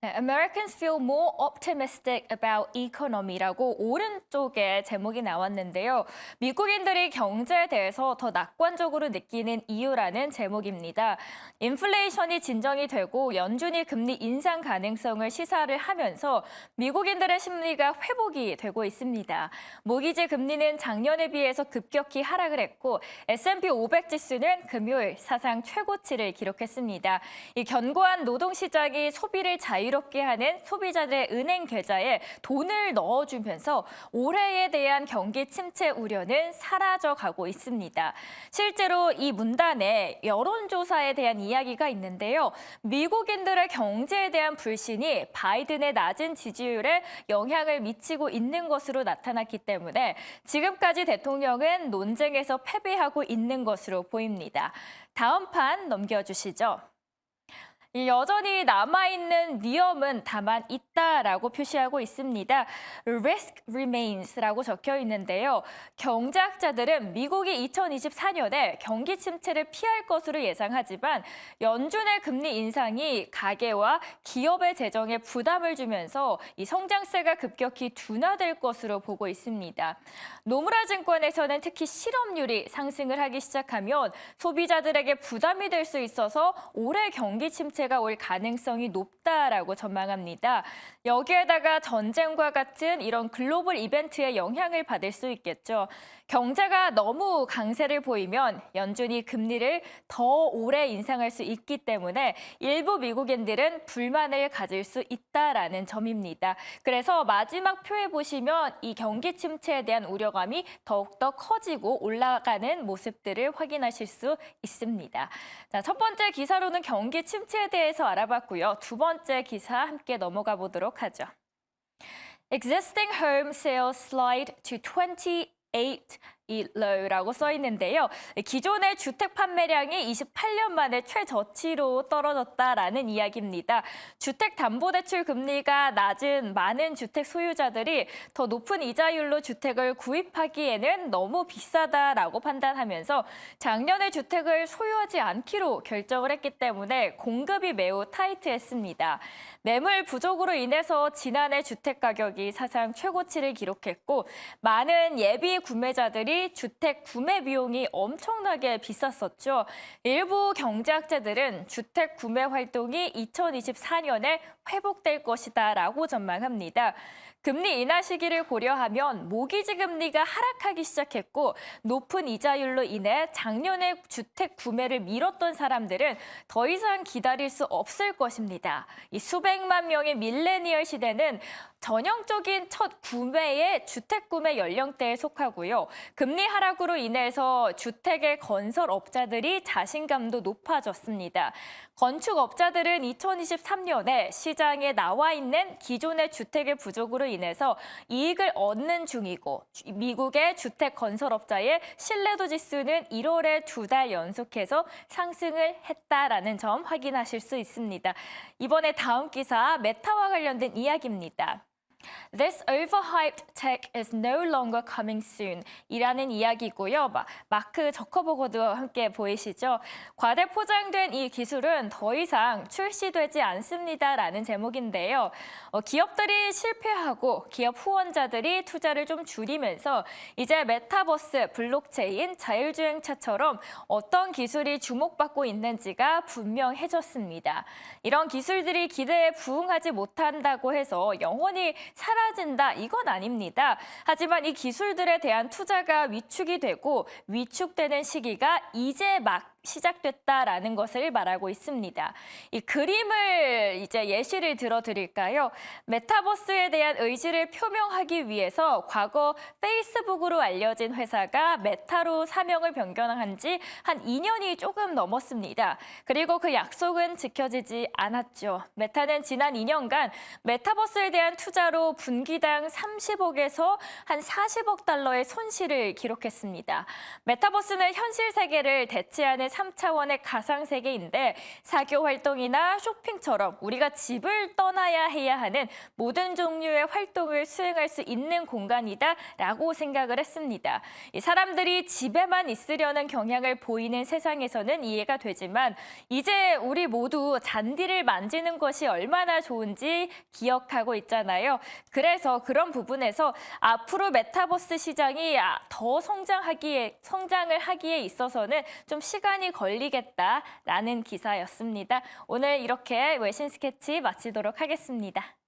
네, Americans feel more optimistic about economy라고 오른쪽에 제목이 나왔는데요. 미국인들이 경제에 대해서 더 낙관적으로 느끼는 이유라는 제목입니다. 인플레이션이 진정이 되고 연준이 금리 인상 가능성을 시사를 하면서 미국인들의 심리가 회복이 되고 있습니다. 모기지 금리는 작년에 비해서 급격히 하락을 했고 S&P 500 지수는 금요일 사상 최고치를 기록했습니다. 이 견고한 노동시장이 소비를 자유롭게 하는 소비자들의 은행 계좌에 돈을 넣어주면서 올해에 대한 경기 침체 우려는 사라져가고 있습니다. 실제로 이 문단에 여론조사에 대한 이야기가 있는데요. 미국인들의 경제에 대한 불신이 바이든의 낮은 지지율에 영향을 미치고 있는 것으로 나타났기 때문에 지금까지 대통령은 논쟁에서 패배하고 있는 것으로 보입니다. 다음 판 넘겨주시죠. 여전히 남아있는 위험은 다만 있다라고 표시하고 있습니다. Risk remains.라고 적혀 있는데요. 경제학자들은 미국이 2024년에 경기 침체를 피할 것으로 예상하지만 연준의 금리 인상이 가계와 기업의 재정에 부담을 주면서 이 성장세가 급격히 둔화될 것으로 보고 있습니다. 노무라 증권에서는 특히 실업률이 상승을 하기 시작하면 소비자들에게 부담이 될 수 있어서 올해 경기 침체가 올 가능성이 높다라고 전망합니다. 여기에다가 전쟁과 같은 이런 글로벌 이벤트의 영향을 받을 수 있겠죠. 경제가 너무 강세를 보이면 연준이 금리를 더 오래 인상할 수 있기 때문에 일부 미국인들은 불만을 가질 수 있다라는 점입니다. 그래서 마지막 표에 보시면 이 경기 침체에 대한 우려감이 더욱더 커지고 올라가는 모습들을 확인하실 수 있습니다. 자, 첫 번째 기사로는 경기 침체에 대해서 알아봤고요. 두 번째 기사 함께 넘어가 보도록 하죠. Existing home sales slide to 28 low라고 써 있는데요. 기존의 주택 판매량이 28년 만에 최저치로 떨어졌다라는 이야기입니다. 주택담보대출 금리가 낮은 많은 주택 소유자들이 더 높은 이자율로 주택을 구입하기에는 너무 비싸다라고 판단하면서 작년에 주택을 소유하지 않기로 결정을 했기 때문에 공급이 매우 타이트했습니다. 매물 부족으로 인해서 지난해 주택 가격이 사상 최고치를 기록했고 많은 예비 구매자들이 주택 구매 비용이 엄청나게 비쌌었죠. 일부 경제학자들은 주택 구매 활동이 2024년에 회복될 것이다라고 전망합니다. 금리 인하 시기를 고려하면 모기지 금리가 하락하기 시작했고 높은 이자율로 인해 작년에 주택 구매를 미뤘던 사람들은 더 이상 기다릴 수 없을 것입니다. 이 수백만 명의 밀레니얼 시대는 전형적인 첫 구매의 주택 구매 연령대에 속하고요. 금리 하락으로 인해서 주택의 건설업자들이 자신감도 높아졌습니다. 건축업자들은 2023년에 시장에 나와 있는 기존의 주택의 부족으로 인해서 이익을 얻는 중이고 미국의 주택 건설업자의 신뢰도 지수는 1월에 2달 연속해서 상승을 했다라는 점 확인하실 수 있습니다. 이번에 다음 기사 메타와 관련된 이야기입니다. This overhyped tech is no longer coming soon 이라는 이야기고요. 마크 저커버그도 함께 보이시죠? 과대 포장된 이 기술은 더 이상 출시되지 않습니다라는 제목인데요. 기업들이 실패하고 기업 후원자들이 투자를 좀 줄이면서 이제 메타버스, 블록체인, 자율주행차처럼 어떤 기술이 주목받고 있는지가 분명해졌습니다. 이런 기술들이 기대에 부응하지 못한다고 해서 영원히 사라진다 이건 아닙니다. 하지만 이 기술들에 대한 투자가 위축이 되고 위축되는 시기가 이제 막 시작됐다라는 것을 말하고 있습니다. 이 그림을 이제 예시를 들어드릴까요? 메타버스에 대한 의지를 표명하기 위해서 과거 페이스북으로 알려진 회사가 메타로 사명을 변경한 지 한 2년이 조금 넘었습니다. 그리고 그 약속은 지켜지지 않았죠. 메타는 지난 2년간 메타버스에 대한 투자로 분기당 30억에서 한 40억 달러의 손실을 기록했습니다. 메타버스는 현실 세계를 대체하는 3차원의 가상세계인데 사교 활동이나 쇼핑처럼 우리가 집을 떠나야 해야 하는 모든 종류의 활동을 수행할 수 있는 공간이다라고 생각을 했습니다. 이 사람들이 집에만 있으려는 경향을 보이는 세상에서는 이해가 되지만 이제 우리 모두 잔디를 만지는 것이 얼마나 좋은지 기억하고 있잖아요. 그래서 그런 부분에서 앞으로 메타버스 시장이 더 성장을 하기에 있어서는 좀 시간이 걸리겠다라는 기사였습니다. 오늘 이렇게 외신 스케치 마치도록 하겠습니다.